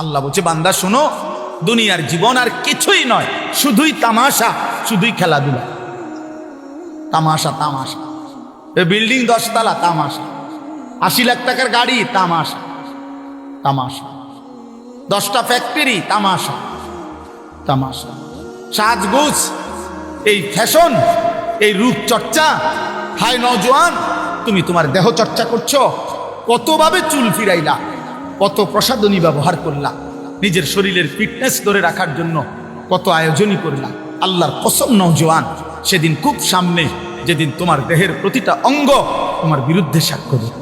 আল্লাহ বলছে, বান্দা শোনো, দুনিয়ার জীবন আর কিছুই নয়, শুধুই তামাশা, শুধুই খেলাধুলা। তামাশা তামাশা। এ বিল্ডিং 10 তলা, তামাশা। 80 লাখ টাকার গাড়ি, তামাশা তামাশা। 10টা ফ্যাক্টরি, তামাশা তামাশা। সাজগোজ, এই ফ্যাশন, এই রূপচর্চা। হাই নওজোয়ান, তুমি তোমার দেহ চর্চা করছো, কতভাবে চুল ফিরাইলা, কত প্রসাধনী ব্যবহার করলা, নিজের শরীরের ফিটনেস ধরে রাখার জন্য কত আয়োজনই করলা। আল্লাহর কসম নওজোয়ান, সেদিন খুব সামনে, যেদিন তোমার দেহের প্রতিটা অঙ্গ তোমার বিরুদ্ধে সাক্ষ্য দেবে।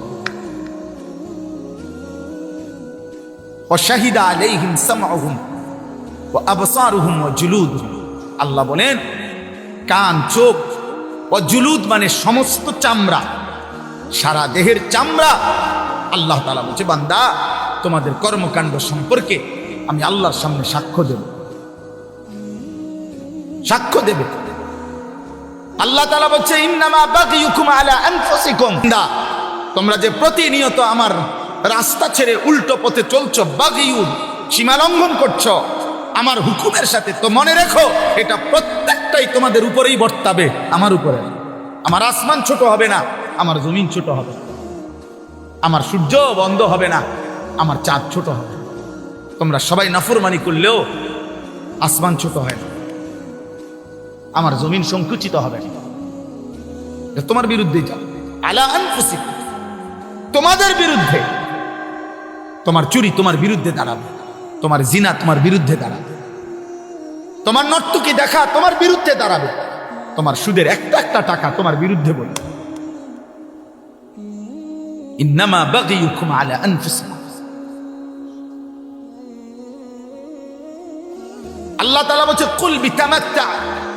ওয়াশাহিদা আলাইহিম সামউহুম ওয়া আবসারুহুম ওয়া জুলুদুহুম। আল্লাহ বলেন, কান, চোখ, ওয়া জুলুদ মানে সমস্ত চামড়া, সারা দেহের চামড়া। আল্লাহ তাআলা বলছে, বান্দা তোমাদের কর্মকাণ্ড সম্পর্কে আমি আল্লাহর সামনে সাক্ষ্য দেব, সাক্ষ্য দেবে। আল্লাহ তাআলা বলছে, ইন্নামা বাগিয়ুকুম আলা আনফুসিকুম। তোমরা যে প্রতিনিয়ত আমার রাস্তা ছেড়ে উল্টো পথে চলছো, বাগিয়ু, সীমা লঙ্ঘন করছো আমার হুকুমের সাথে, তো মনে রেখো এটা প্রত্যেকটাই তোমাদের উপরেই বর্তাবে, আমার উপরে। আমার আসমান ছোট হবে না, আমার জমিন ছোট হবে। আমার সূর্য বন্ধ হবে না, আমার চাঁদ ছোট হবে। তোমরা সবাই নাফরমানি করলেও আসমান ছোট হয় না, আমার জমিন সংকুচিত হবে না। তোমার বিরুদ্ধে যাও, আলা আনফুসিকুম, তোমাদের বিরুদ্ধে। তোমার চুরি তোমার বিরুদ্ধে দাঁড়াবে, তোমার জিনা তোমার বিরুদ্ধে দাঁড়াবে, তোমার নর্তকী দেখা তোমার বিরুদ্ধে দাঁড়াবে, তোমার সুদের একটা একটা টাকা তোমার বিরুদ্ধে বলবে। ইন্নামা বাগিয়ুকুম আলা আনফুসিকুম। আল্লাহ তাআলা বলছে, কুল বিতামাত্তা,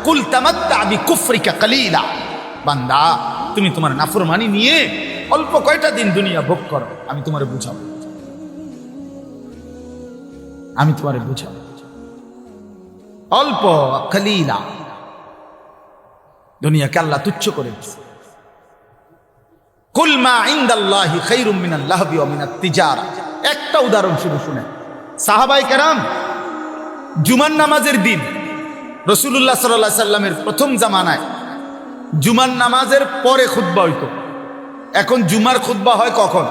কুল তামাত্তা বিকুফরিকা কালিলা। বান্দা তুমি তোমার নাফরমানি নিয়ে অল্প কয়টা দিন দুনিয়া ভোগ করো, আমি তোমারে বুঝাবো, আমি তোমারে বুঝাবো। অল্প, কালিলা। দুনিয়াকে আল্লাহ তুচ্ছ করে দিয়েছে। কুল মা ইনদাল্লাহি খায়রুম মিনাল লাহবি ওয়া মিনাত তিজারা। একটা উদাহরণ শুধু শুনেন। সাহাবায়ে কেরাম জুমার নামাজের দিন, রাসূলুল্লাহ সাল্লাল্লাহু আলাইহি সাল্লামের প্রথম জামানায় জুমার নামাজের পরে খুতবা হইতো। এখন জুমার খুতবা হয় কখন?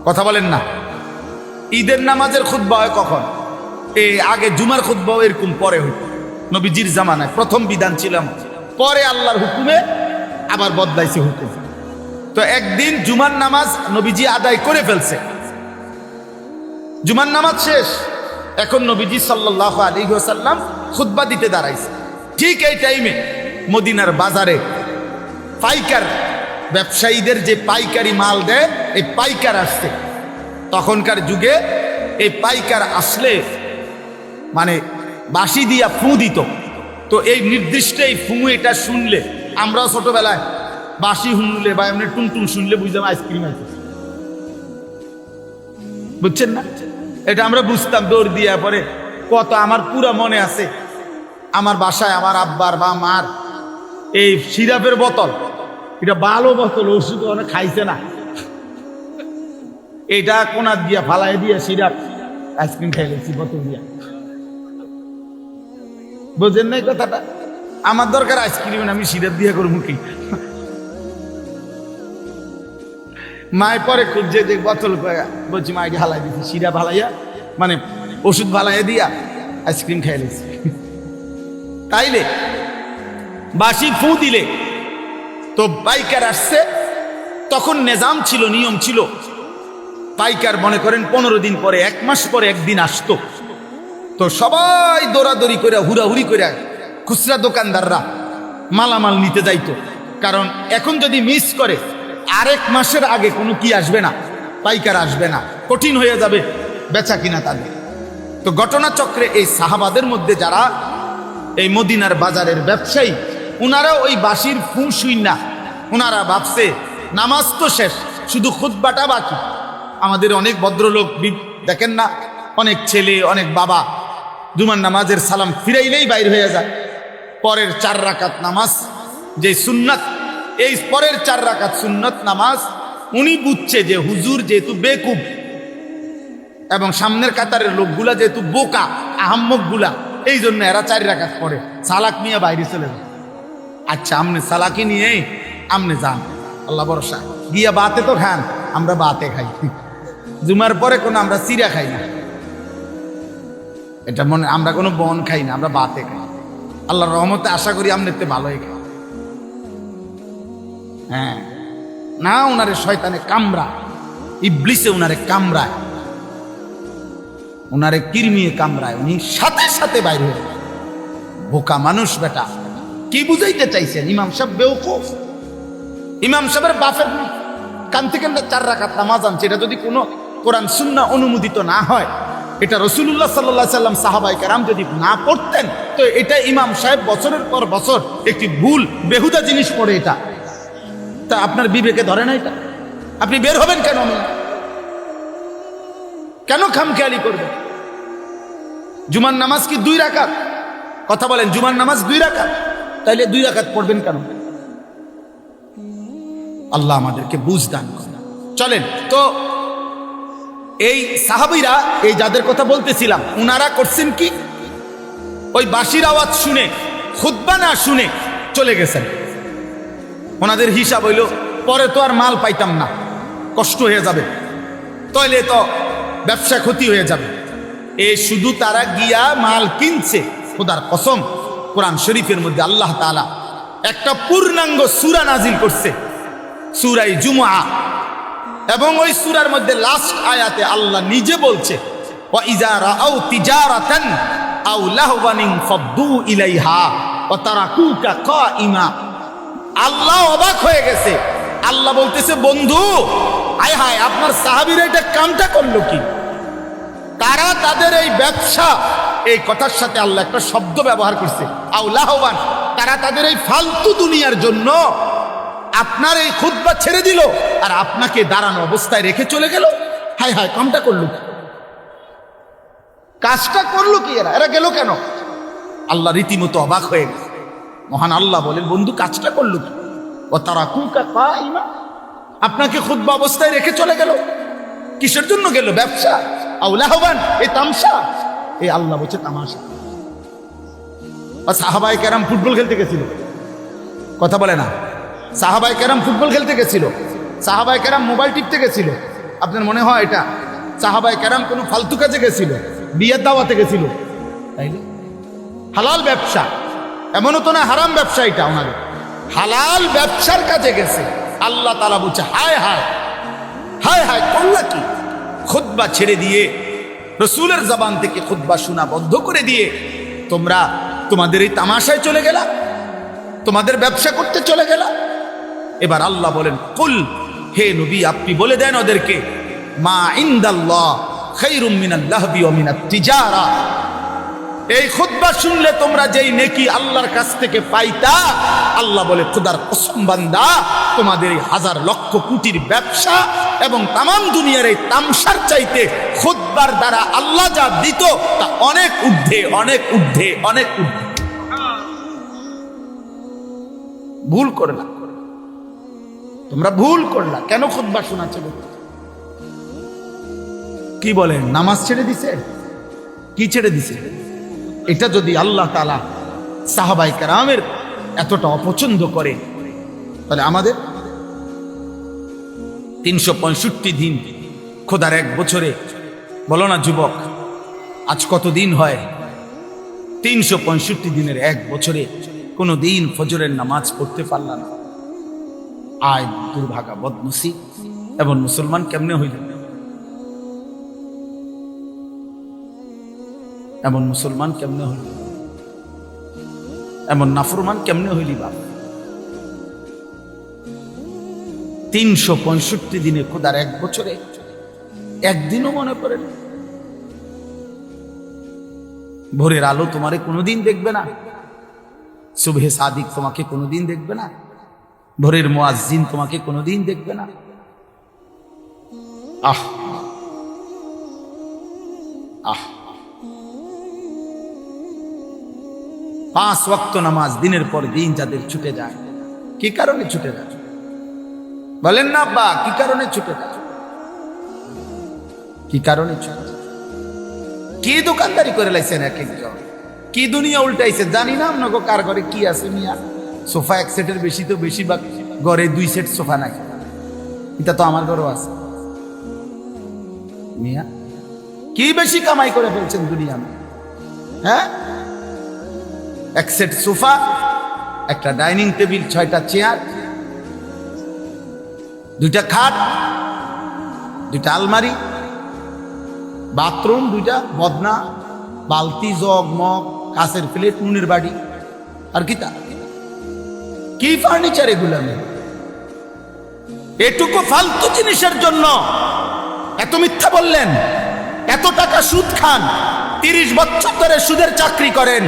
কথা বলেন না। ঈদের নামাজের খুতবা হয় কখন? আগে জুমার খুতবা এরকম পরে হইতো। নবীজির জামানায় প্রথম বিধান ছিল, পরে আল্লাহর হুকুমে আবার বদলাইছে হুকুম। তো একদিন জুমার নামাজ নবীজি আদায় করে ফেলছে, জুমার নামাজ শেষ, এখন নবীজি সাল্লাল্লাহু আলাইহি ওয়াসাল্লাম খুতবা দিতে দাঁড়াইছে। ঠিক এই টাইমে মদিনার বাজারে পাইকার ব্যবসায়ীদের যে পাইকারি মাল দেয়, এই পাইকার আসছে। তখনকার যুগে এই পাইকার আসলে মানে বাঁশি দিয়া ফু দিত। তো এই নির্দিষ্ট এই ফু, এটা শুনলে আমরাও ছোটবেলায় বাঁশি শুনলে বা এমনি টুনটুন শুনলে বুঝলাম আইসক্রিম আছে, বুঝছেন না? এটা আমরা বুঝতাম দৌড় দিয়া। পরে কত আমার পুরা মনে আছে, আমার বাসায় আমার আব্বার বা মার এই সিরাপের বোতল, এটা ভালো বোতল, ওষুধ অনেক খাইছে না, এটা কোনা দিয়া ফালাই দিয়া সিরাপ আইসক্রিম খাইলেছি বোতল দিয়া। বুঝেন নাই কথাটা? আমার দরকার আইসক্রিম, আমি সিরাপ দিয়া করবো কি? মায়ের পরে খুঁজছে যে বোতল, বলছি মা, হালাই দিচ্ছি সিরাপ হালাইয়া, মানে ওষুধ ভালাইয়া দিয়া আইসক্রিম খাইলেছি। তাইলে বাঁশি ফু দিলে তো পাইকার আসছে। তখন নিজাম ছিল, নিয়ম ছিল, পাইকার মনে করেন 15 দিন পরে, 1 মাস পরে একদিন আসতো। তো সবাই দৌড়াদৌড়ি করে, হুড়াহুড়ি করে খুচরা দোকানদাররা মালামাল নিতে যাইতো। কারণ এখন যদি মিস করে, আরেক মাসের আগে কোনো কি আসবে না, পাইকার আসবে না, কঠিন হয়ে যাবে বেচা কিনা তাদের। তো ঘটনাচক্রে এই সাহাবাদের মধ্যে যারা এই মদিনার বাজারের ব্যবসায়ী, উনারা ওই বাঁশির ফু শুই না, উনারা ভাবছে নামাজ তো শেষ, শুধু খুতবাটা বাকি। আমাদের অনেক ভদ্রলোক দেখেন না, অনেক ছেলে, অনেক বাবা জুমার নামাজের সালাম ফিরাইলেই বাইর হয়ে যায়। পরের 4 রাকাত নামাজ যে সুন্নাত, এই পরের 4 রাকাত সুন্নত নামাজ উনি বুঝছে যে হুজুর যেহেতু বেকুব, এবং সামনের কাতারের লোকগুলা যেহেতু বোকা আহাম্মক গুলা, এই জন্য এরা 4 রাকাত পড়ে, সালাক নিয়ে বাইরে চলে যায়। আচ্ছা আমনে সালাকি নিয়ে আমনে যান, আল্লাহ ভরসা, গিয়া বাতে তো খান, আমরা বাতে খাই, জুমার পরে কোনো আমরা চিরা খাই না, এটা মনে, আমরা কোনো বন খাই না, আমরা বাতে খাই। আল্লাহর রহমতে আশা করি আমনেতে ভালোই খাই। হ্যাঁ না, ওনারে শয়তানে কামড়া, ইবলিসে ওনারে কামড়ায়, ওনারে কিরমিয়ে কামড়ায়, উনি সাথে সাথে বাইরে হয়ে যায়। বোকা মানুষ বেটা, কি বুঝাইতে চাইছেন? ইমাম সাহেব বেওকুফ, ইমাম সাহেবের বাপের কান থেকে 4 রাকাত নামাজ আনছে, এটা যদি কোনো কোরআন সুন্নাহ অনুমোদিত না হয়, এটা রাসূলুল্লাহ সাল্লাল্লাহু আলাইহি সাল্লাম সাহাবায়ে কেরাম যদি না পড়তেন, তো এটা ইমাম সাহেব বছরের পর বছর একটি ভুল বেহুদা জিনিস পড়ে, এটা তা আপনার বিবেকে ধরে না? এটা আপনি বের হবেন কেন? কেন খামখেয়ালি করবেন? জুমার নামাজ কি 2 রাকাত? কথা বলেন, জুমার নামাজ 2 রাকাত, তাইলে 2 রাকাত পড়বেন কেন? আল্লাহ আমাদেরকে বুঝ দান করেন। চলেন তো, এই সাহাবীরা, এই যাদের কথা বলতেছিলাম, উনারা করছেন কি, ওই বাঁশির আওয়াজ শুনে, খুতবা না শুনে চলে গেছেন। ওনাদের হিসাব হইল পরে তো আর মাল পাইতাম না, কষ্ট হয়ে যাবে, তাইলে তো ব্যবসা ক্ষতি হয়ে যাবে। এই শুধু তারা গিয়া মাল কিনছে। খোদার কসম, কোরআন শরীফের মধ্যে আল্লাহ তাআলা একটা পূর্ণাঙ্গ সূরা নাজিল করছে, সূরা জুমআ, এবং ওই সূরার মধ্যে লাস্ট আয়াতে আল্লাহ নিজে বলছে, ওয়া ইযা রাআউ তিজারাতান আও লাহওয়ান ফাদ্দু ইলাইহা ওয়া তারাকুকা কাইমা। আল্লাহ অবাক হয়ে গেছে, আল্লাহ বলতেছে, বন্ধু আয় হায়, আপনার সাহাবীরা এটা কামটা করলো কি? তারা তাদের এই ব্যবসা, এই কথার সাথে আল্লাহ একটা শব্দ ব্যবহার করছে, আও লাহওয়ান, তারা তাদের এই ফালতু দুনিয়ার জন্য আপনার এই খুতবা ছেড়ে দিল আর আপনাকে দাঁড়ানো অবস্থায় রেখে চলে গেল। হায় হায়, কামটা করলো কি? কাজটা করলো কি? এরা গেল কেন? আল্লাহ রীতিমতো অবাক হয়ে গেছে। মহান আল্লাহ বলেন, বন্ধু কাজটা করলো কি? ও তারা কুকা কাইমা, আপনাকে খুতবা অবস্থায় রেখে চলে গেল। কিসের জন্য গেল? ব্যবসা। আও লাহওয়ান, এই তামসা। এই আল্লাহ বলছে তামাশা। সাহাবায়ে কেরাম ফুটবল খেলতে গেছিল, কথা বলে না, সাহাবায়ে কেরাম ফুটবল খেলতে গেছিল, সাহাবায়ে কেরাম মোবাইল টিপতে গেছিল। আপনার মনে হয় এটা সাহাবায়ে কেরাম কোনো ফালতু কাজে গেছিল? বিয়ের দাওয়াতে গেছিল, তাই না? হালাল ব্যবসা, এমনও তো না হারাম ব্যবসা, এটা ওনাদের হালাল ব্যবসার কাজে গেছে। আল্লাহ তাআলা বলছে, হায় হায় হায় হায়, করলা কি? খুতবা ছেড়ে দিয়ে, রাসূলের জবান থেকে খুতবা শোনা বন্ধ করে দিয়ে তোমরা তোমাদের এই তামাশায় চলে গেলা, তোমাদের ব্যবসা করতে চলে গেলা। এবার আল্লাহ বলেন, কুল, হে নবী আপনি বলে দেন ওদেরকে, মা ইনদাল্লাহ খায়রুম মিনাল লাহবি ওয়া মিনাত তিজারা। এই খুতবা শুনলে তোমরা যেই নেকি আল্লাহর কাছ থেকে পাইতা, আল্লাহ বলে, খোদার কসম বান্দা, তোমাদের এই 1000 লক্ষ কোটির ব্যবসা এবং তামাম দুনিয়ার এই তামসার চাইতে খুতবার দ্বারা আল্লাহ যা দিত তা অনেক ঊর্ধ্বে, অনেক ঊর্ধ্বে, অনেক ঊর্ধ্বে। ভুল করলা তোমরা, ভুল করলা। কেন খুতবা শোনা ছিল? কি বলেন, নামাজ ছেড়ে দিছে? কি ছেড়ে দিছে? এটা যদি আল্লাহ তাআলা সাহাবায়ে কেরামের এতটা অপছন্দ করে, তাহলে আমাদের 365 দিন, খোদার 1 বছরে, বলো না যুবক, আজ কত দিন হয়? 365 দিনের 1 বছরে কোনো দিন ফজরের নামাজ পড়তে পারলাম না। আয় দুর্ভাগা, বদনসিব। এমন মুসলমান কেমনে হইল? এমন মুসলমান কেমনে হইল? এমন নাফরমান কেমনে হইলি বাপ? 365 দিনে, খোদার 1 বছরে একদিনও মনে পড়ে না। ভোরের আলো তোমারে কোনোদিন দেখবে না, সুবহে সাদিক তোমাকে কোনোদিন দেখবে না, ভোরের মুয়াজ্জিন তোমাকে কোনোদিন দেখবে না। আহ আহ 5 ওয়াক্ত নামাজ দিনের পর দিন যাদের ছুটে যায়, কি কারণে ছুটে যায়? বলেন না আব্বা, কি কারণে ছুটে যায়? কি কারণে ছুটে যায়? কি দোকানদারি করে লাইছেন এক একজন, কি দুনিয়া উল্টাইছে জানি না। আপনাকে কার ঘরে কি আছে মিয়া? সোফা এক সেটের বেশি তো বেশিরভাগ ঘরে 2 সেট সোফা নাই। এটা তো আমার ঘরেও আছে মিয়া। কি বেশি কামাই করে ফেলছেন দুনিয়া? হ্যাঁ, এক সেট সোফা, একটা ডাইনিং টেবিল, 6টা চেয়ার, 2টা খাট, 2টা আলমারি, বাথরুম 2টা, বদনা, বালতি, জগ, মগ, কাঁচের প্লেট, নুনের বাড়ি, আর কি ফার্নিচার এগুলো? এটুকু ফালতু জিনিসের জন্য এত মিথ্যা বললেন, এত টাকা সুদ খান, 30 বছর ধরে সুদের চাকরি করেন,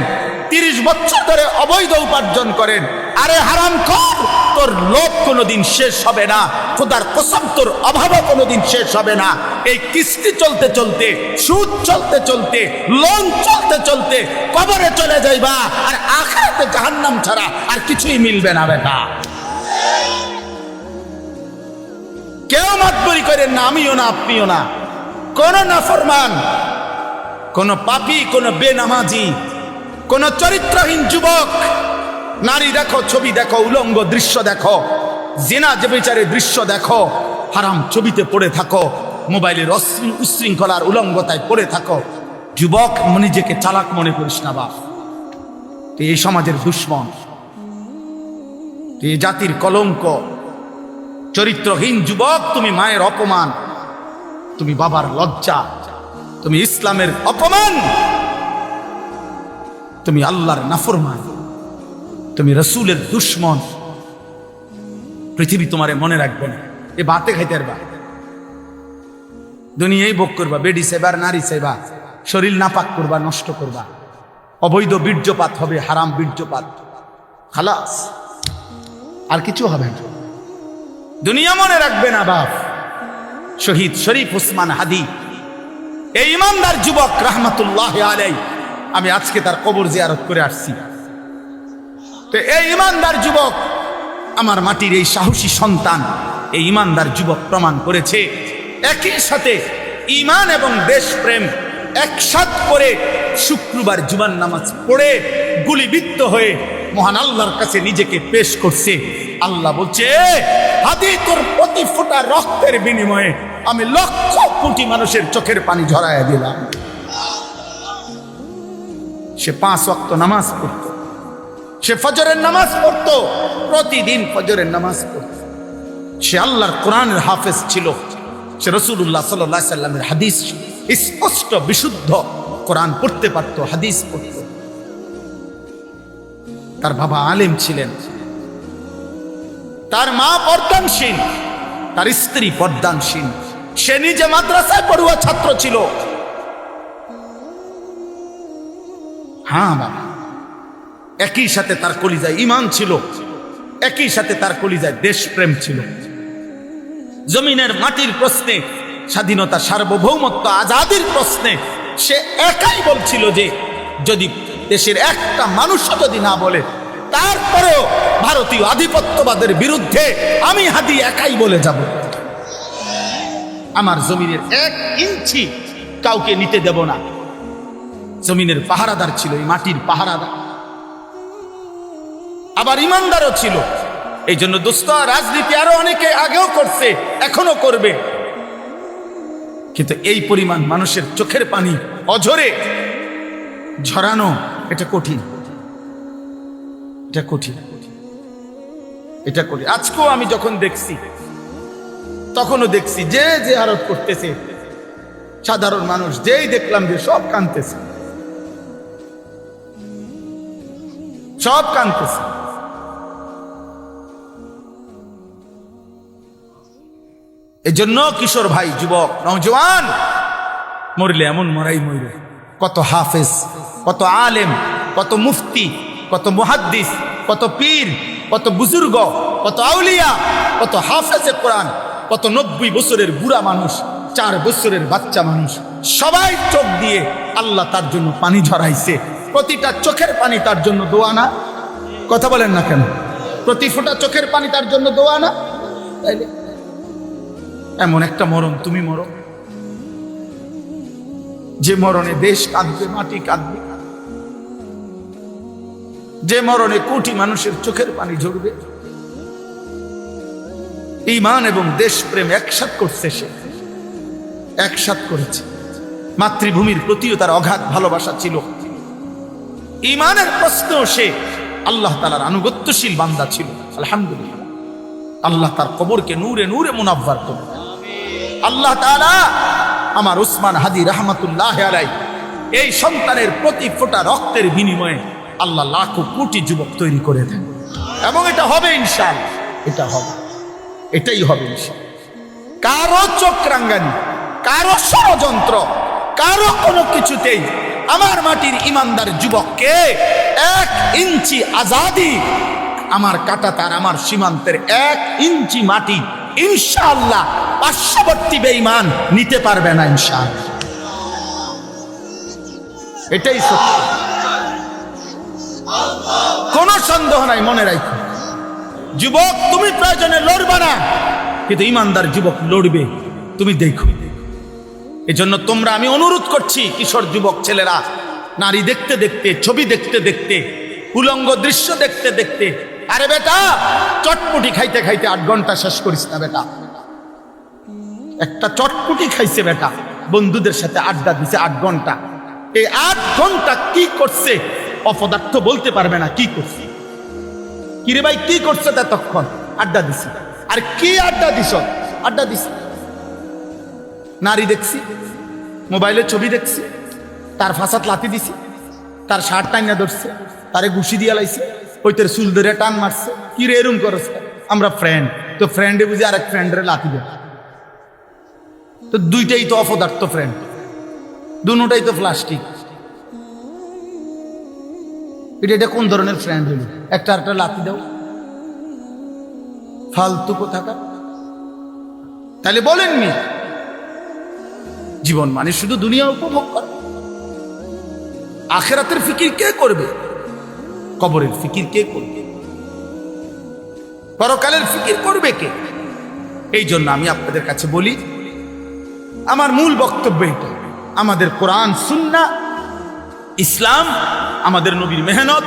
30 বছর ধরে অবৈধ উপার্জন করেন। আরে হারামখোর, তোর লোভ কোনোদিন শেষ হবে না, খোদার কসম তোর অভাবও কোনোদিন শেষ হবে না। এই কিস্তি চলতে চলতে, সুদ চলতে চলতে, লোন চলতে চলতে কবরে চলে যাইবা, আর আখিরাতে জাহান্নাম ছাড়া আর কিছুই মিলবে না বেটা। কেউ মাতবরি করেন না, আমিও না, আপনিও না। কোন নাফরমান, কোন পাপী, কোন বেনামাজি, কোন চরিত্রহীন যুবক, নারী দেখো, ছবি দেখো, উলঙ্গ দৃশ্য দেখো, জিনা যে বিচারের দৃশ্য দেখো, হারাম ছবিতে পড়ে থাকো, মোবাইলের উশৃঙ্খলার উলঙ্গতায় পড়ে থাকো, যুবক নিজেকে চালাক মনে করিস না বাপ। তুই এই সমাজের দুশ্মন, তুই এই জাতির কলঙ্ক। চরিত্রহীন যুবক, তুমি মায়ের অপমান, তুমি বাবার লজ্জা, তুমি ইসলামের অপমান, তুমি আল্লাহর নাফরমান, তুমি রসুলের দুশ্মন। পৃথিবী তোমারে মনে রাখবে না। এ বাতে খাইতে পারবা, দুনিয়ায় ভোগ করবা, বেডি সেবার, নারী সেবা, শরীর নাপাক করবা, নষ্ট করবা, অবৈধ বীর্যপাত হবে, হারাম বীর্যপাত, খালাস, আর কিছু হবে না। দুনিয়া মনে রাখবে না বাপ। শহীদ শরীফ ওসমান হাদি, এই ইমানদার যুবক রাহমাতুল্লাহ আলাইহি, আমি আজকে তার কবর জিয়ারত করে আসছি। তো এই ইমানদার যুবক, আমার মাটির এই সাহসী সন্তান, এই ইমানদার যুবক প্রমাণ করেছে একই সাথে ঈমান এবং দেশপ্রেম একসাথ করে শুক্রবার জুমার নামাজ পড়ে গুলিবিদ্ধ হয়ে মহান আল্লাহর কাছে নিজেকে পেশ করছে। আল্লাহ বলছে, হাদি তোর প্রতি ফোঁটা রক্তের বিনিময়ে আমি লক্ষ কোটি মানুষের চোখের পানি ঝরাইয়া দিলাম। সে 5 ওয়াক্ত নামাজ পড়তো, সে ফজরের নামাজ পড়তো, প্রতিদিন ফজরের নামাজ পড়তো। সে আল্লাহর কোরআনের হাফেজ ছিল, সে রাসূলুল্লাহ সাল্লাল্লাহু আলাইহি সাল্লামের হাদিস স্পষ্ট বিশুদ্ধ কোরআন পড়তে পারতো, হাদিস পড়তো। তার বাবা আলেম ছিলেন, তার মা পর্দানশীল, তার স্ত্রী পর্দানশীল, সে নিজে মাদ্রাসায় পড়ুয়া ছাত্র ছিল। হ্যাঁ বাবা, একই সাথে তার কলিজায় ঈমান ছিল, একই সাথে তার কলিজায় দেশপ্রেম ছিল। জমিনের মাটির প্রশ্নে, স্বাধীনতা, সার্বভৌমত্ব, আজাদির প্রশ্নে সে একাই বলছিল যে যদি দেশের একটা মানুষও যদি না বলে, তারপরেও ভারতীয় আধিপত্যবাদের বিরুদ্ধে আমি হাদি একাই বলে যাব। আমার জমিনের 1 ইঞ্চি কাউকে নিতে দেব না। জমিনের পাহারাদার ছিল, এই মাটির পাহারাদার, আবার ইমানদারও ছিল। এই জন্য দোস্ত, রাজনীতি আরো অনেকে আগেও করছে, এখনো করবে, কিন্তু এই পরিমাণ মানুষের চোখের পানি অঝরে ঝরানো, এটা কঠিন, এটা কঠিন, এটা কঠিন। আজকেও আমি যখন দেখছি, তখনও দেখছি যে জিয়ারত করতেছে সাধারণ মানুষ, যেই দেখলাম যে সব কাঁদতেছে, সব কাঁদতেছে। এই জন্য কিশোর ভাই, যুবক, নওজওয়ান, মরলে এমন মরাই মরবে। কত হাফেজ, কত আলেম, কত মুফতি, কত মুহাদ্দিস, কত পীর, কত বুজুর্গ, কত আউলিয়া, কত হাফেজে কোরআন, কত 90 বছরের বুড়া মানুষ, 4 বছরের বাচ্চা মানুষ, সবাই চোখ দিয়ে আল্লাহ তার জন্য পানি ঝরাইছে। প্রতিটা চোখের পানি তার জন্য দোয়া না? কথা বলেন না কেন? প্রতি ফোঁটা চোখের পানি তার জন্য দোয়া না? তাইলে এমন একটা মরণ তুমি মরো, যে মরণে দেশ কাঁদবে, মাটি কাঁদবে, যে মরণে কোটি মানুষের চোখের পানি ঝরবে। ঈমান এবং দেশপ্রেম একসাথ করছে, সে একসাথ করেছে। মাতৃভূমির প্রতিও তার অগাধ ভালোবাসা ছিল। ঈমানের প্রশ্ন, সে আল্লাহ তাআলার আনুগত্যশীল বান্দা ছিল। আলহামদুলিল্লাহ, আল্লাহ তার কবরকে নূরে নূরে মুনাব্বার করুন। আল্লাহ তাআলা আমার উসমান হাদি রাহমাতুল্লাহ আলাইহি এই সন্তানের প্রতি ফোঁটা রক্তের বিনিময়ে আল্লাহ লাখো কোটি যুবক তৈরি করে দেন, এবং এটা হবে ইনশাআল্লাহ। এটা হবে, এটাই হবে ইনশাআল্লাহ। কারো চোখ রাঙ্গানি, কারো ষড়যন্ত্র, কারো কোনো কিছুতেই আমার মাটির ইমানদার যুবককে 1 ইঞ্চি আজাদি, আমার কাটা তার আমার সীমান্তের 1 ইঞ্চি মাটি ইনশাআল্লাহ পার্শ্ববর্তী বেঈমান নিতে পারবে না ইনশাআল্লাহ। এটাই সত্য, কোন সন্দেহ নাই। মনে রাখো যুবক, তুমি প্রয়োজনে লড়বে না, কিন্তু ইমানদার যুবক লড়বে, তুমি দেখো। এজন্য তোমরা, আমি অনুরোধ করছি, কিশোর যুবক ছেলেরা, নারী দেখতে দেখতে, ছবি দেখতে দেখতে, উলঙ্গ দৃশ্য দেখতে দেখতে, আরে বেটা চটপটি খাইতে খাইতে 8 ঘন্টা শেষ করিস না বেটা। একটা চটপটি খাইছে বেটা, বন্ধুদের সাথে আড্ডা দিছে 8 ঘন্টা। এই 8 ঘন্টা কি করছে অপদার্থ বলতে পারবে না কি করছে। কিরে ভাই কি করছে ততক্ষণ? আড্ডা দিছি। আর কি আড্ডা দিছ? আড্ডা দিছি, নারী দেখছি, মোবাইলে ছবি দেখছি, তার ফাঁসাত লাথি দিছি, তার শার্ট টাইনা ধরছে, তারে ঘুষি দিয়া লাইছে, ওইটার চুল ধরে টান মারছে। কি রে এরম করছে? আমরা ফ্রেন্ড, তো ফ্রেন্ডে বুঝি আরেক ফ্রেন্ডের লাথি দেয়। তো দুইটাই তো অপদার্থ ফ্রেন্ড, দুটাই তো প্লাস্টিক। এটা কোন ধরনের ফ্রেন্ড হলো? একটা লাথি দাও, ফালতু কোথাকার। তাহলে বলেননি জীবন মানে শুধু দুনিয়া উপভোগ করা? আখিরাতের ফিকির কে করবে? কবরের ফিকির কে করবে? পরকালের ফিকির করবে কে? এই জন্য আমি আপনাদের কাছে বলি, আমার মূল বক্তব্য এটা, আমাদের কোরআন সুন্নাহ ইসলাম, আমাদের নবীর মেহনত,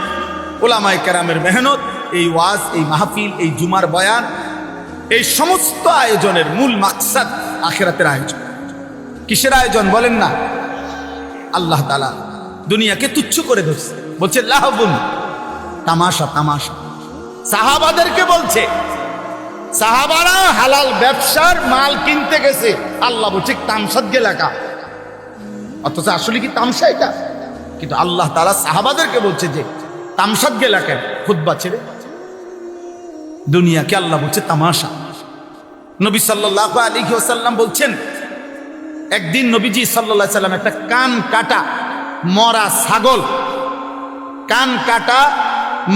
ওলামায়ে কেরামের মেহনত, এই ওয়াজ, এই মাহফিল, এই জুমার বয়ান, এই সমস্ত আয়োজনের মূল মাকসাদ আখিরাতের আয়োজন। কিসের আয়োজন বলেন না? আল্লাহ তাআলা দুনিয়াকে তুচ্ছ করে ধরছে, বলছে লাহবুন, তামাশা তামাশা। সাহাবাদেরকে বলছে, সাহাবারা হালাল ব্যবসার মাল কিনতে গেছে, আল্লাহ বলছে তামসাদ গেলাকা। অথচ আসলে কি তামসা এটা? কিন্তু আল্লাহ তাআলা সাহাবাদেরকে বলছে যে তামসাদ গেলাকা, খুতবা ছেড়ে দুনিয়াকে আল্লাহ বলছে তামাশা। নবী সাল্লাল্লাহু আলাইহি ওয়াসাল্লাম বলছেন, একদিন নবীজি সাল্লাল্লাহু আলাইহি ওয়াসাল্লাম একটা কান কাটা মরা ছাগল, কান কাটা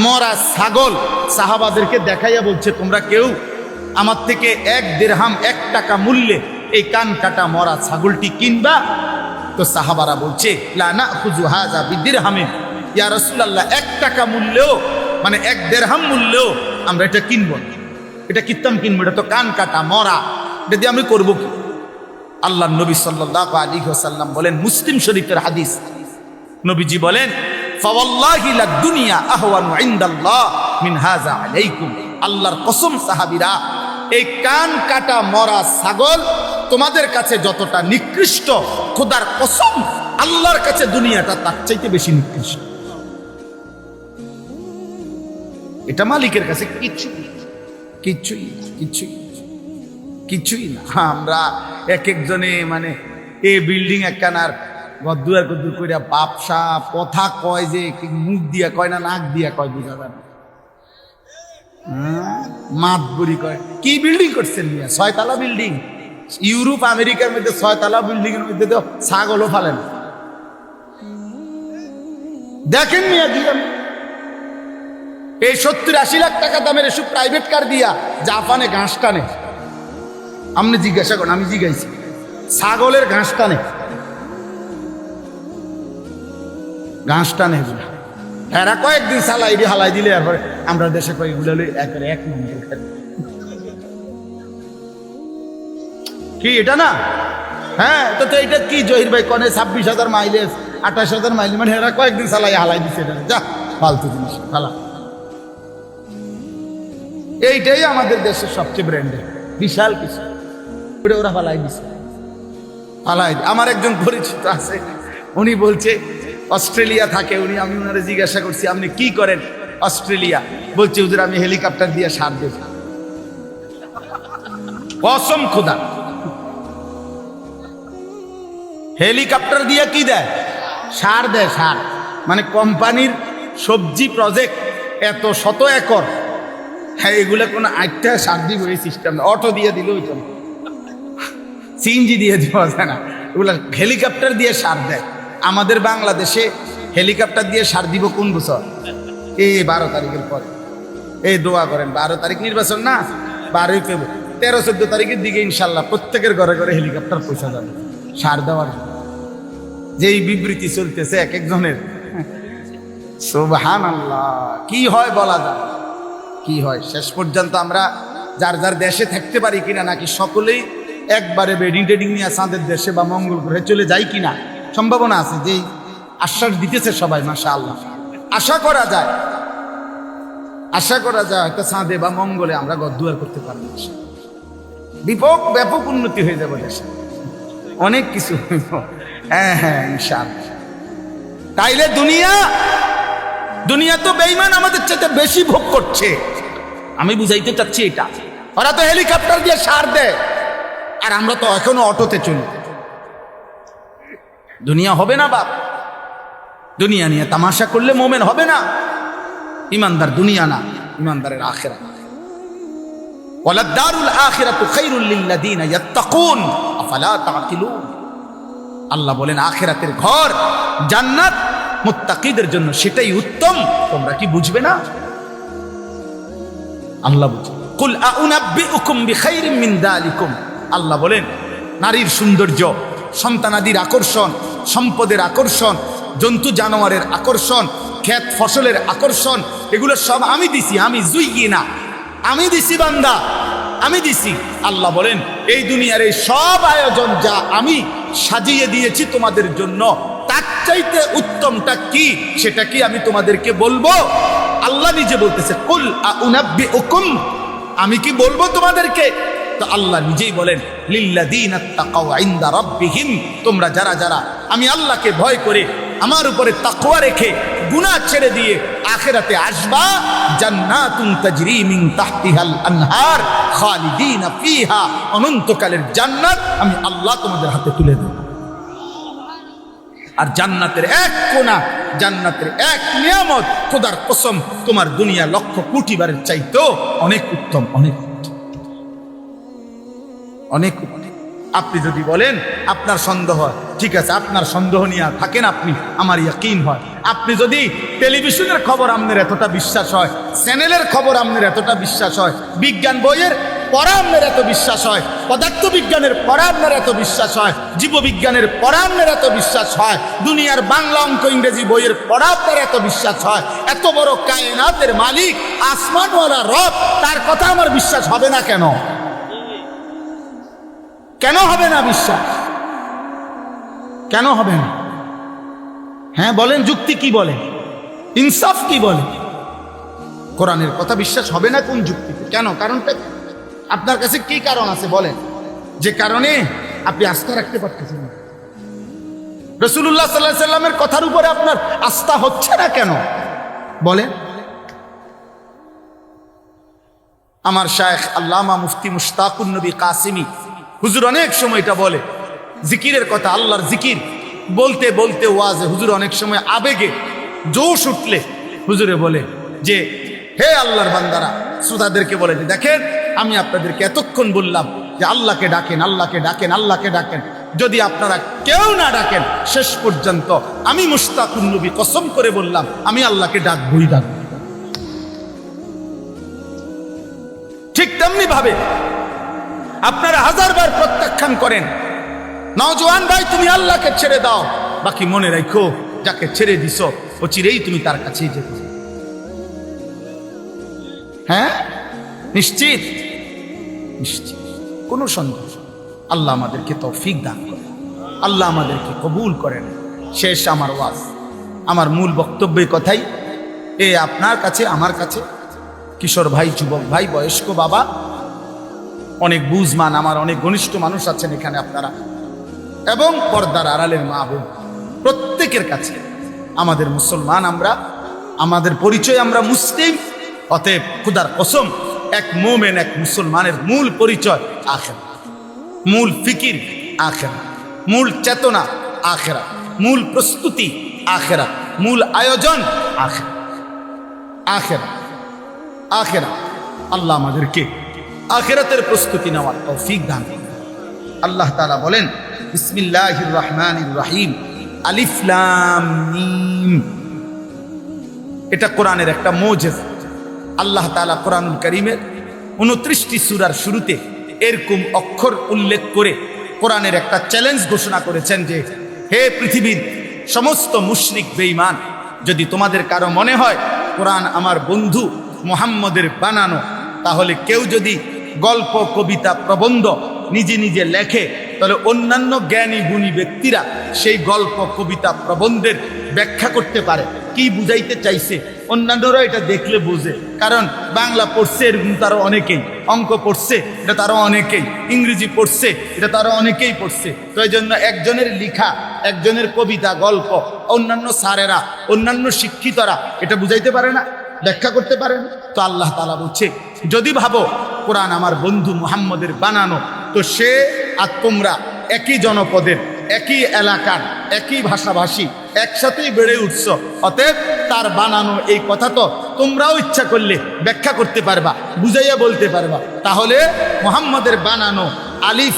মরা ছাগল সাহাবাদেরকে দেখাইয়া বলছে, তোমরা কেউ আমার থেকে 1 দিরহাম 1 টাকা মূল্যে এই কান কাটা মরা ছাগলটি কিনবা? তো সাহাবারা বলছে, লা নাখুযু হাযা বিদিরহামিন, ইয়া রাসূলুল্লাহ 1 টাকা মূল্যেও, মানে 1 দিরহাম মূল্যেও আমরা এটা কিনবো না। এটা কিতাম কিনবো? এটা তো কান কাটা মরা, এটা দিয়ে আমি করবো কি? আল্লাহ নবী সাল্লাল্লাহু আলাইহি ওয়াসাল্লাম বলেন, মুসলিম শরীফের হাদিস, নবীজি বলেন, ফাওয়াল্লাহি লাদ দুনিয়া আহওয়ানু ইনদাল্লাহ মিন হাযা আলাইকুম। আল্লাহর কসম সাহাবীরা, এই কান কাটা মরা ছাগল তোমাদের কাছে যতটা নিকৃষ্ট, খোদার কসম আল্লাহর কাছে দুনিয়াটা তার চাইতে বেশি নিকৃষ্ট। এটা মালিকের কাছে কিছুই কিছুই না। আমরা এক একজনে মানে এই বিল্ডিং একখানার গদ্দুয়ার গদ্দুর কইরা বাপসা কথা কয়, যে মুখ দিয়া কয় না নাক দিয়া কয় বুঝা যায় না। মাত বুড়ি কয় কি বিল্ডিং করছেন মিয়া? 6 তলা বিল্ডিং। ইউরোপ আমেরিকার মধ্যে 6 তলা বিল্ডিং এর মধ্যে তো ছাগলও ফালেন। দেখেন মিয়া দিলাম এই 70-80 লাখ টাকা দামের এসব প্রাইভেট কার দিয়া জাপানে ঘাস টানে। আপনি জিজ্ঞাসা করেন, আমি জিজ্ঞাসি, ছাগলের ঘাস টানে, ঘাস টানে এগুলা। এরা কয়েকদিন চালাই দিয়ে হালাই দিলে এরপরে আমরা দেশে কয়েকগুলো এক নম্বর কি এটা না? হ্যাঁ, তো এটা কি জহির ভাই কনে 26,000 মাইলেজ 28,000 মাইলেজ, মানে এরা কয়েকদিন চালাই হালাই দিচ্ছে, এটা যা ফালতু জিনিস ফালা। এইটাই আমাদের দেশের সবচেয়ে ব্র্যান্ডেড বিশাল কিছু, ওরা ফালাই দিচ্ছে, ফালাই। আমার একজন পরিচিত আছে, উনি বলছে অস্ট্রেলিয়া থাকে উনি, আমি ওনারে জিজ্ঞাসা করছি আপনি কি করেন অস্ট্রেলিয়া, বলছে হুজুর আমি হেলিকপ্টার দিয়ে সার দেব। কসম খোদা, হেলিকপ্টার দিয়ে কি দেয়? সার দেয়, সার। মানে কোম্পানির সবজি প্রজেক্ট এত শত একর, হ্যাঁ এগুলো কোনো আটটা সার দিব এই সিস্টেম না, অটো দিয়ে দিল ওইটা, সিএনজি দিয়ে দেওয়া যায় না, এগুলো হেলিকপ্টার দিয়ে সার দেয়। আমাদের বাংলাদেশে হেলিকপ্টার দিয়ে সার দিব কোন বছর? এই 12 তারিখের পরে। এই দোয়া করেন, 12 তারিখ নির্বাচন না, 12ই ফেব্রুয়ারি, 13-14 তারিখের দিকে ইনশাল্লাহ প্রত্যেকের ঘরে ঘরে হেলিকপ্টার পয়সা যাবে সার দেওয়ার। যেই বিবৃতি চলতেছে এক একজনের, সুবহানাল্লাহ, কি হয় বলা যায়, কি হয়। শেষ পর্যন্ত আমরা যার যার দেশে থাকতে পারি কিনা, নাকি সকলেই একবারে বেডিং টেডিং নিয়ে চাঁদের দেশে বা মঙ্গল গ্রহে চলে যায় কিনা, সম্ভাবনা আছে। যেই আশ্বাস দিতেছে সবাই, মাশাআল্লাহ, আশা করা যায়, আশা করা যায় হয়তো চাঁদে বা মঙ্গলে আমরা গদ্দুয়ার করতে পারবো, ব্যাপক উন্নতি হয়ে যাবে দেশে, অনেক কিছু। হ্যাঁ হ্যাঁ ইনশাআল্লাহ। তাইলে দুনিয়া তো বেঈমান আমাদের চাইতে বেশি ভোগ করছে। আমি বুঝাইতে চাচ্ছি এটা, ওরা তো হেলিকপ্টার দিয়ে সার দেয়, আর আমরা তো এখনো অটোতে চলি। দুনিয়া হবে না বাপ, দুনিয়া নিয়ে তামাশা করলে মোমেন হবে না। ইমানদার দুনিয়া না, ইমানদারের আখিরাত। ওয়ালাদ-দারুল আখিরাতু খায়রুল লিল্লাযিনা ইয়াত্তাকুন আফালা তা'কিলুন। আল্লাহ বলেন আখিরাতের ঘর জান্নাত মুত্তাকিদের জন্য, সেটাই উত্তম, তোমরা কি বুঝবে না? আল্লাহ বুঝে। কুল আউনাব্বিউকুম বিখাইরিম মিন যালিকুম। আল্লাহ বলেন নারীর সৌন্দর্য, সন্তানাদির আকর্ষণ, সম্পদের আকর্ষণ, জন্তু জানোয়ারের আকর্ষণ, ক্ষেত ফসলের আকর্ষণ, এগুলো সব আমি দিছি, আমি জুইয়িনা, আমি দিছি বান্দা, আমি দিছি। আল্লাহ বলেন এই দুনিয়ার এই সব আয়োজন যা আমি সাজিয়ে দিয়েছি তোমাদের জন্য, তার চাইতে উত্তমটা কি সেটা কি আমি তোমাদেরকে বলবো? আল্লাহ নিজে বলতেছে কুল আউনাব্বিউকুম, আমি কি বলবো তোমাদেরকে? তো আল্লাহ নিজেই বলেন লিল্লাযিনা তাকাউ ইনদা রাব্বিহিম, তোমরা যারা যারা আমি আল্লাহকে ভয় করে আমার উপরে তাকওয়া রেখে গুনাহ ছেড়ে দিয়ে আখিরাতে আসবা, জান্নাতুন তাজরি মিন তাহতিহাল আনহার খালিদিনা ফিহা, অনন্তকালের জান্নাত আমি আল্লাহ তোমাদের হাতে তুলে দেব। আর জান্নাতের এক কোণা, জান্নাতের এক নিয়ামত, খোদার কসম তোমার দুনিয়া লক্ষ কোটি বারের চাইতেও অনেক উত্তম, অনেক অনেক। আপনি যদি বলেন আপনার সন্দেহ হয়, ঠিক আছে, আপনার সন্দেহ নিয়ে থাকেন আপনি, আমার ইয়াকিন হয়। আপনি যদি টেলিভিশনের খবর আপনার এতটা বিশ্বাস হয়, চ্যানেলের খবর আপনার এতটা বিশ্বাস হয়, বিজ্ঞান বইয়ের পড়া আপনার এত বিশ্বাস হয়, পদার্থ বিজ্ঞানের পড়া আপনার এত বিশ্বাস হয়, জীববিজ্ঞানের পড়া আপনার এত বিশ্বাস হয়, দুনিয়ার বাংলা অঙ্ক ইংরেজি বইয়ের পড়া আপনার এত বিশ্বাস হয়, এত বড় কায়নাতের মালিক আসমানওয়ালা রব, তার কথা আমার বিশ্বাস হবে না কেন? কেন হবে না বিশ্বাস? কেন হবে না? হ্যাঁ বলেন, যুক্তি কি বলে, ইনসাফ কি বলে? কোরআনের কথা বিশ্বাস হবে না কোন যুক্তিতে? কেন? কারণটা আপনার কাছে কি কারণ আছে বলেন, যে কারণে আপনি আস্থা রাখতে পারতেছেন না? রাসূলুল্লাহ সাল্লাল্লাহু আলাইহি সাল্লামের কথার উপরে আপনার আস্থা হচ্ছে না কেন বলেন? আমার শায়েখ আল্লামা মুফতি মুশতাকুন নবী কাসিমি হুজুর অনেক সময় এটা বলে, জিকিরের কথা, আল্লাহর জিকির বলতে বলতে ওয়াজে হুজুর অনেক সময় আবেগে জোশ উঠলে হুজুরে বলে যে হে আল্লাহর বান্দারা, শ্রোতাদেরকে বলে যে দেখেন আমি আপনাদেরকে এতক্ষণ বললাম যে আল্লাহকে ডাকেন, আল্লাহকে ডাকেন, আল্লাহকে ডাকেন, যদি আপনারা কেউ না ডাকেন শেষ পর্যন্ত আমি মুশতাকুন নবী কসম করে বললাম আমি আল্লাহকে ডাকবই ডাকবো। ঠিক তেমনি ভাবে আপনারা হাজারবার প্রত্যাখ্যান করেন, নওজোয়ান ভাই তুমি আল্লাহকে ছেড়ে দাও, বাকি মনে রাখো যাকে ছেড়ে দিছো ও চিরেই তুমি তার কাছেই যেতে। হ্যাঁ নিশ্চিত, নিশ্চিত, কোনো সন্দেহ। আল্লাহ আমাদেরকে তৌফিক দান করে। আল্লাহ আমাদেরকে কবুল করেন। শেষ আমার ওয়াজ, আমার মূল বক্তব্যের কথাই আপনার কাছে, আমার কাছে, কিশোর ভাই, যুবক ভাই, বয়স্ক বাবা, অনেক বুঝমান আমার অনেক ঘনিষ্ঠ মানুষ আছেন এখানে আপনারা, এবং পর্দার আড়ালের মা বোন, প্রত্যেকের কাছে আমাদের মুসলমান, আমরা আমাদের পরিচয় আমরা মুসলিম। অতএব খুদার কসম, এক মোমেন, এক মুসলমানের মূল পরিচয় আখিরাত, মূল ফিকির আখিরাত, মূল চেতনা আখিরাত, মূল প্রস্তুতি আখিরাত, মূল আয়োজন আখিরাত। আখিরাত আখিরাত আল্লাহ আমাদেরকে আখিরাতের প্রস্তুতি নেওয়ার তৌফিক দান করুন। আল্লাহ তাআলা বলেন, বিসমিল্লাহির রহমানির রহিম, আলিফ লাম মিম। এটা কোরআনের একটা মুজিজা। আল্লাহ তাআলা কোরআনুল কারীমের 29টি সূরার শুরুতে এরকম অক্ষর উল্লেখ করে কোরআনের একটা চ্যালেঞ্জ ঘোষণা করেছেন যে, হে পৃথিবীর সমস্ত মুশরিক বেঈমান, যদি তোমাদের কারো মনে হয় কোরআন আমার বন্ধু মুহাম্মদের বানানো, তাহলে কেউ যদি গল্প, কবিতা, প্রবন্ধ নিজে নিজে লেখে, তাহলে অন্যান্য জ্ঞানী গুণী ব্যক্তিরা সেই গল্প, কবিতা, প্রবন্ধের ব্যাখ্যা করতে পারে। কি বুঝাইতে চাইছে অন্যান্যরা এটা দেখলে বোঝে, কারণ বাংলা পড়ছে এরকম তারও অনেকেই, অঙ্ক পড়ছে এটা তারও অনেকেই, ইংরেজি পড়ছে এটা তারও অনেকেই পড়ছে। তো এই জন্য একজনের লিখা, একজনের কবিতা, গল্প অন্যান্য স্যারেরা, অন্যান্য শিক্ষিতরা এটা বুঝাইতে পারে না, ব্যাখ্যা করতে পারে না। তো আল্লাহ তাআলা বলছে, যদি ভাবো কোরআন আমার বন্ধু মুহাম্মদের বানানো, তো সে আর তোমরা একই জনপদের, একই এলাকার, একই ভাষাভাষী, একসাথেই বেড়ে উঠছ। অতএব তার বানানো এই কথা তো তোমরাও ইচ্ছা করলে ব্যাখ্যা করতে পারবা, বুঝাইয়া বলতে পারবা। তাহলে মুহাম্মদের বানানো আলিফ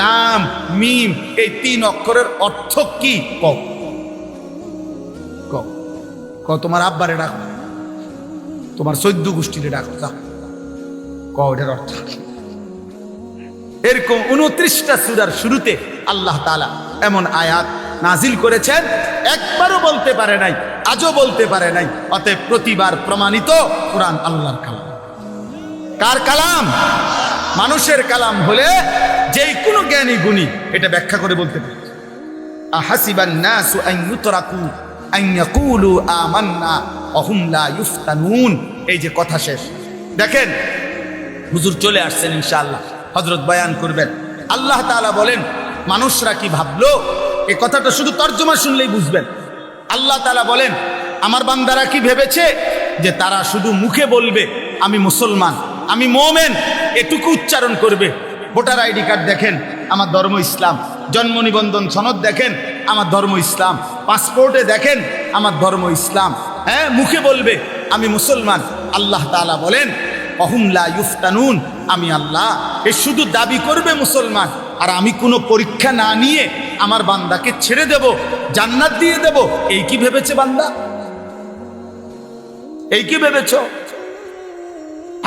লাম মিম এই 3 অক্ষরের অর্থ কি? ক তোমার আব্বারে ডাকো, তোমার 14 গোষ্ঠীরে ডাকো, এটার অর্থ কি? এরকম 29টা সূরার শুরুতে আল্লাহ তাআলা এমন আয়াত নাজিল করেছেন, একবারও বলতে পারে নাই, আজও বলতে পারে নাই। অতএব প্রতিবার প্রমাণিত কোরআন আল্লাহর কালাম। কার কালাম? মানুষের কালাম হলে যেই কোনো জ্ঞানী গুণী এটা ব্যাখ্যা করে বলতে পারে। আহাসিবান নাসু আন ইউতরাকু আন ইয়াকুলু আমান্না ওয়া হুম লা ইফতানুন। এই যে কথা শেষ, দেখেন হুজুর চলে আসছেন, ইনশাআল্লাহ হযরত বয়ান করবেন। আল্লাহ তাআলা বলেন, মানুষরা কি ভাবলো? এই কথাটা শুধু তর্জমা শুনলেই বুঝবেন। আল্লাহ তাআলা বলেন, আমার বান্দারা কি ভেবেছে যে তারা শুধু মুখে বলবে আমি মুসলমান, আমি মুমিন, এটুকু উচ্চারণ করবে। ভোটার আইডি কার্ড দেখেন, আমার ধর্ম ইসলাম। জন্ম নিবন্ধন সনদ দেখেন, আমার ধর্ম ইসলাম। পাসপোর্টে দেখেন, আমার ধর্ম ইসলাম। হ্যাঁ, মুখে বলবে আমি মুসলমান। আল্লাহ তাআলা বলেন, ওহুম লা ইফতানুন, আমি আল্লাহ এ শুধু দাবি করবে মুসলমান, আর আমি কোনো পরীক্ষা না নিয়ে আমার বান্দাকে ছেড়ে দেব, জান্নাত দিয়ে দেব। এই কি ভেবেছে বান্দা? এই কি ভেবেছ?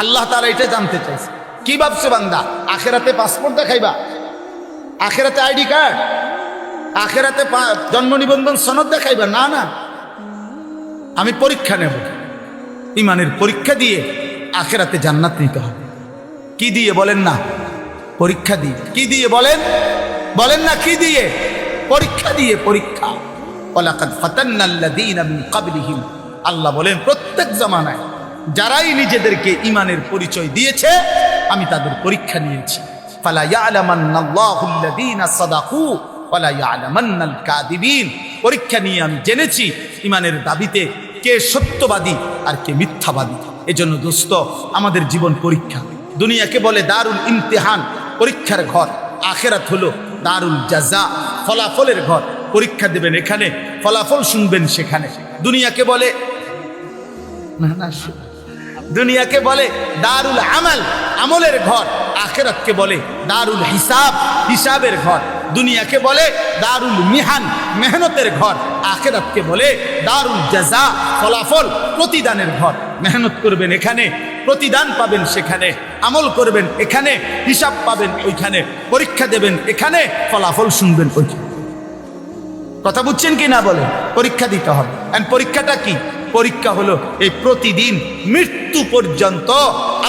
আল্লাহ তাআলা এটা জানতে চাইছে। কি ভাবছে বান্দা? আখেরাতে পাসপোর্ট দেখাইবা, আখেরাতে আইডি কার্ড, আখেরাতে জন্ম নিবন্ধন সনদ দেখাইবা? না না, আমি পরীক্ষা নেব, ইমানের পরীক্ষা দিয়ে আখেরাতে জান্নাত নিতে হবে। কি দিয়ে বলেন না? পরীক্ষা দিয়ে। কি দিয়ে বলেন? বলেন না কি দিয়ে? পরীক্ষা দিয়ে। পরীক্ষা। ওয়ালাকাদ ফাতান্নাল্লাযীনা মিন ক্বাবলিহিম, আল্লাহ বলেন প্রত্যেক জামানায় যারাই নিজেদেরকে ইমানের পরিচয় দিয়েছে আমি তাদের পরীক্ষা নিয়েছি। ফালা ইয়ালামান্নাল্লাহুল্লাযীনা সাদাকু ওয়ালা ইয়ালামান্নাল কাযিবিন। পরীক্ষা নিয়ে আমি জেনেছি ইমানের দাবিতে কে সত্যবাদী আর কে মিথ্যাবাদী। এজন্য দোস্ত, আমাদের জীবন পরীক্ষা। দুনিয়াকে বলে দারুল ইমতিহান, পরীক্ষার ঘর। আখিরাত হলো দারুল জাযা, ফলাফলের ঘর। পরীক্ষা দেবেন এখানে, ফলাফল শুনবেন সেখানে। দুনিয়াকে বলে দুনিয়াকে বলে দারুল আমাল, আমলের ঘর। আখিরাতকে বলে দারুল হিসাব, হিসাবের ঘর। দুনিয়াকে বলে দারুল মিহান, মেহনতের ঘর। আখিরাতকে বলে দারুল জাযা, ফলাফল, প্রতিদানের ঘর। মেহনত করবেন এখানে, প্রতিদান পাবেন সেখানে। আমল করবেন এখানে, হিসাব পাবেন ওইখানে। পরীক্ষা দেবেন এখানে, ফলাফল শুনবেন ওইখানে। কথা বুঝছেন কি না? বলে পরীক্ষা দিতে হবে। এন্ড পরীক্ষাটা কি? পরীক্ষা হলো এই প্রতিদিন মৃত্যু পর্যন্ত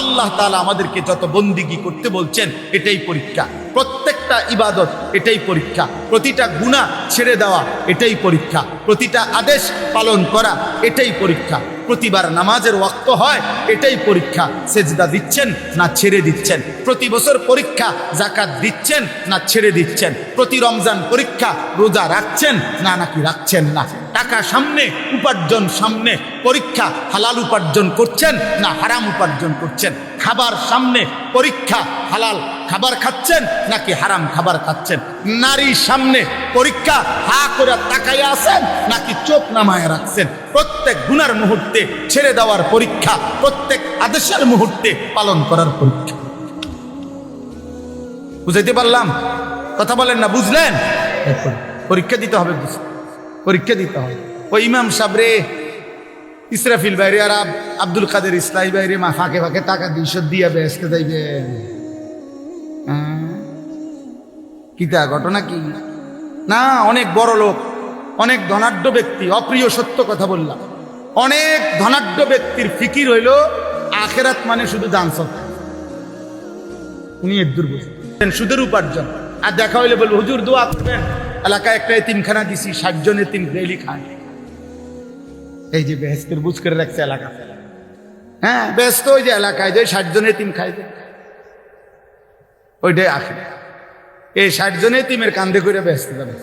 আল্লাহ তাআলা আমাদেরকে যত বন্দিগি করতে বলছেন, এটাই পরীক্ষা। প্রত্যেকটা ইবাদত এটাই পরীক্ষা, প্রতিটা গুনাহ ছেড়ে দেওয়া এটাই পরীক্ষা, প্রতিটা আদেশ পালন করা এটাই পরীক্ষা, প্রতিবার নামাজের ওয়াক্ত হয় এটাই পরীক্ষা, সেজদা দিচ্ছেন না ছেড়ে দিচ্ছেন, প্রতি বছর পরীক্ষা যাকাত দিচ্ছেন না ছেড়ে দিচ্ছেন, প্রতি রমজান পরীক্ষা রোজা রাখছেন না নাকি রাখছেন না, টাকা সামনে উপার্জন সামনে পরীক্ষা হালাল উপার্জন করছেন না হারাম উপার্জন করছেন, খাবার সামনে পরীক্ষা হালাল খাবার খাচ্ছেন নাকি হারাম খাবার খাচ্ছেন, নারী সামনে পরীক্ষা হা করে তাকাইয়া আছেন নাকি চোখ নামায় রাখছেন, প্রত্যেক গুনার মুহূর্তে ছেড়ে দেওয়ার পরীক্ষা, প্রত্যেক আদেশের মুহূর্তে পালন করার পরীক্ষা। বুঝাইতে পারলাম? কথা বলেন না, বুঝলেন? পরীক্ষা দিতে হবে, পরীক্ষা দিতে হবে। ওই ইমাম সাবরে ইসরাফিল বাইরে আর আব্দুল কাদের ইসলাহি বাইরে মা ফাঁকে ফাঁকে টাকা 200 দিয়া বেসতে যাইবে, কিতা ঘটনা কি না? অনেক বড় লোক, অনেক ধনাঢ্য ব্যক্তি, অপ্রিয় সত্য কথা বললাম, অনেক ধনাঢ্য ব্যক্তির ফিকির হইল আখেরাত মানে শুধু দান সদকা। উনি একদূর বুঝতেন সুদের উপার্জন, আর দেখা হইলে বলবো হুজুর দোয়া করবেন, এলাকায় একটা এতিমখানা দিছি, 60 জন এতিম ডেইলি খায়। এই যে বেহেস্তের বুঝ করে রাখছে এলাকা, হ্যাঁ ব্যস্ত ওই যে এলাকায় যে 60 জন এতিম খাইবে, ওইটাই আখেরাত। এই 60 জন এতিমের কান্দে করে ব্যস্ত যাবে।